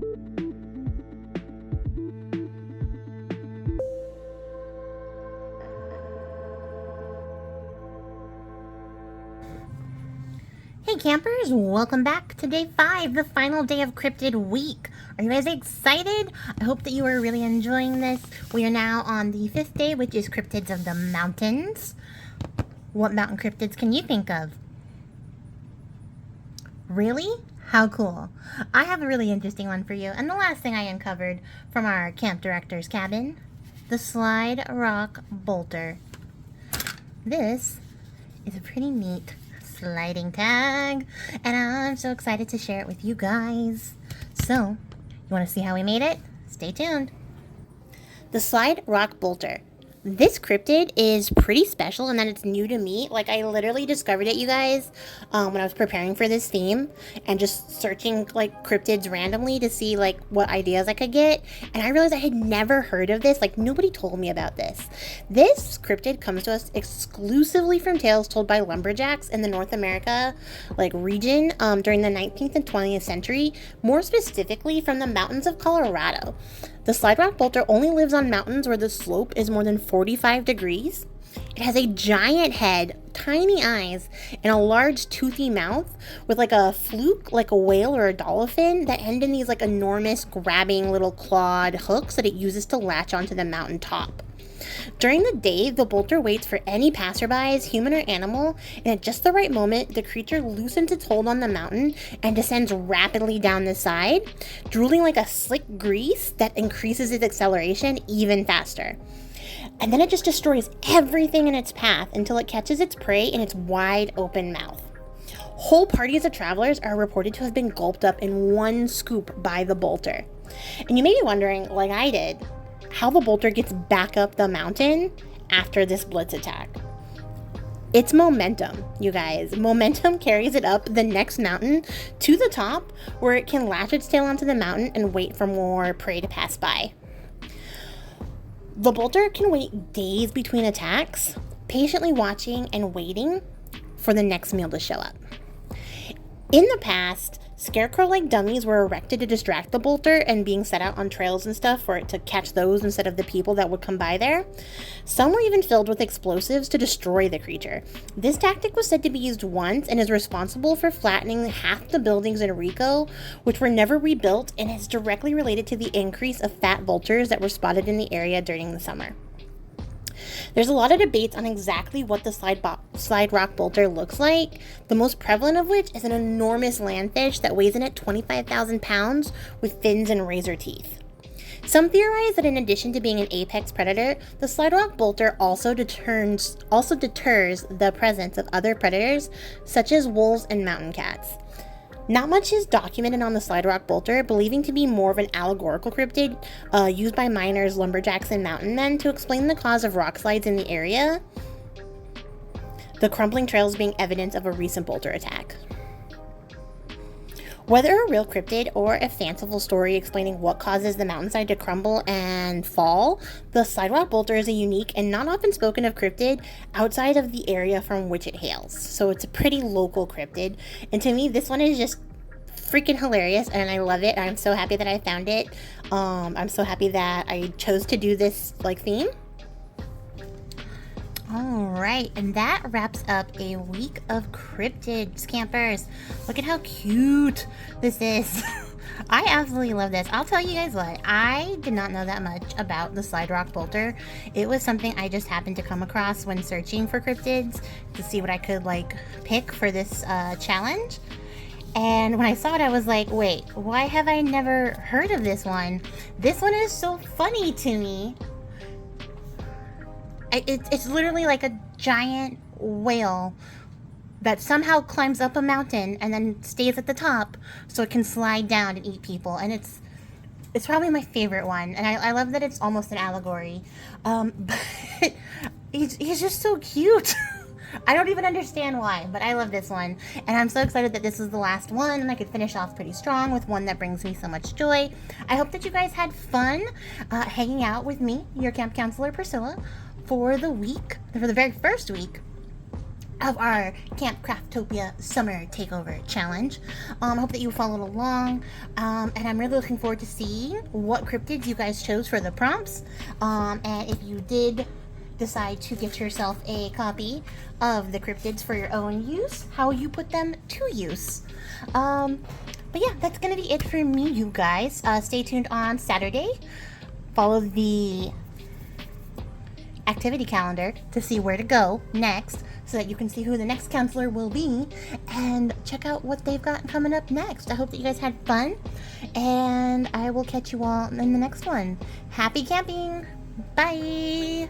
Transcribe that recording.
Hey campers, welcome back to day 5, the final day of Cryptid week. Are you guys excited? I hope that you are really enjoying this. We are now on the 5th day, which is Cryptids of the Mountains. What mountain cryptids can you think of? Really? How cool. I have a really interesting one for you. And the last thing I uncovered from our camp director's cabin, the Slide Rock Bolter. This is a pretty neat sliding tag, and I'm so excited to share it with you guys. So, you want to see how we made it? Stay tuned. The Slide Rock Bolter. This cryptid is pretty special and that it's new to me. Like, I literally discovered it, you guys, when I was preparing for this theme and just searching, like, cryptids randomly to see, like, what ideas I could get. And I realized I had never heard of this. Like, nobody told me about this. This cryptid comes to us exclusively from tales told by lumberjacks in the North America, like, region during the 19th and 20th century, more specifically from the mountains of Colorado. The Slide Rock Bolter only lives on mountains where the slope is more than 45 degrees. It has a giant head, tiny eyes, and a large toothy mouth with like a fluke, like a whale or a dolphin, that end in these like enormous grabbing little clawed hooks that it uses to latch onto the mountain top. During the day, the bolter waits for any passerbys, human or animal, and at just the right moment, the creature loosens its hold on the mountain and descends rapidly down the side, drooling like a slick grease that increases its acceleration even faster. And then it just destroys everything in its path until it catches its prey in its wide open mouth. Whole parties of travelers are reported to have been gulped up in one scoop by the bolter. And you may be wondering, like I did, how the bolter gets back up the mountain after this blitz attack. It's momentum, you guys. Momentum carries it up the next mountain to the top, where it can latch its tail onto the mountain and wait for more prey to pass by. The bolter can wait days between attacks, patiently watching and waiting for the next meal to show up. In the past, scarecrow-like dummies were erected to distract the bolter and being set out on trails and stuff for it to catch those instead of the people that would come by there. Some were even filled with explosives to destroy the creature. This tactic was said to be used once and is responsible for flattening half the buildings in Rico, which were never rebuilt, and is directly related to the increase of fat vultures that were spotted in the area during the summer. There's a lot of debates on exactly what the slide rock bolter looks like, the most prevalent of which is an enormous landfish that weighs in at 25,000 pounds with fins and razor teeth. Some theorize that in addition to being an apex predator, the slide rock bolter also deters the presence of other predators such as wolves and mountain cats. Not much is documented on the Slide Rock Bolter, believing to be more of an allegorical cryptid used by miners, lumberjacks, and mountain men to explain the cause of rock slides in the area, the crumbling trails being evidence of a recent bolter attack. Whether a real cryptid or a fanciful story explaining what causes the mountainside to crumble and fall, the Slide Rock Bolter is a unique and not often spoken of cryptid outside of the area from which it hails. So it's a pretty local cryptid, and to me this one is just freaking hilarious and I love it. I'm so happy that I found it. I'm so happy that I chose to do this theme. Alright, and that wraps up a week of cryptids, campers. Look at how cute this is. I absolutely love this. I'll tell you guys what, I did not know that much about the Slide Rock Bolter. It was something I just happened to come across when searching for cryptids to see what I could pick for this challenge. And when I saw it, I was like, wait, why have I never heard of this one? This one is so funny to me. It's literally like a giant whale that somehow climbs up a mountain and then stays at the top so it can slide down and eat people. And it's probably my favorite one. And I love that it's almost an allegory. But he's just so cute. I don't even understand why, but I love this one. And I'm so excited that this is the last one and I could finish off pretty strong with one that brings me so much joy. I hope that you guys had fun hanging out with me, your camp counselor Priscilla, for the very first week of our Camp Craftopia Summer Takeover Challenge. I hope that you followed along, and I'm really looking forward to seeing what cryptids you guys chose for the prompts, and if you did decide to get yourself a copy of the cryptids for your own use, how you put them to use. But yeah, that's gonna be it for me, you guys. Stay tuned on Saturday. Follow the activity calendar to see where to go next, so that you can see who the next counselor will be, and check out what they've got coming up next. I hope that you guys had fun, and I will catch you all in the next one. Happy camping! Bye!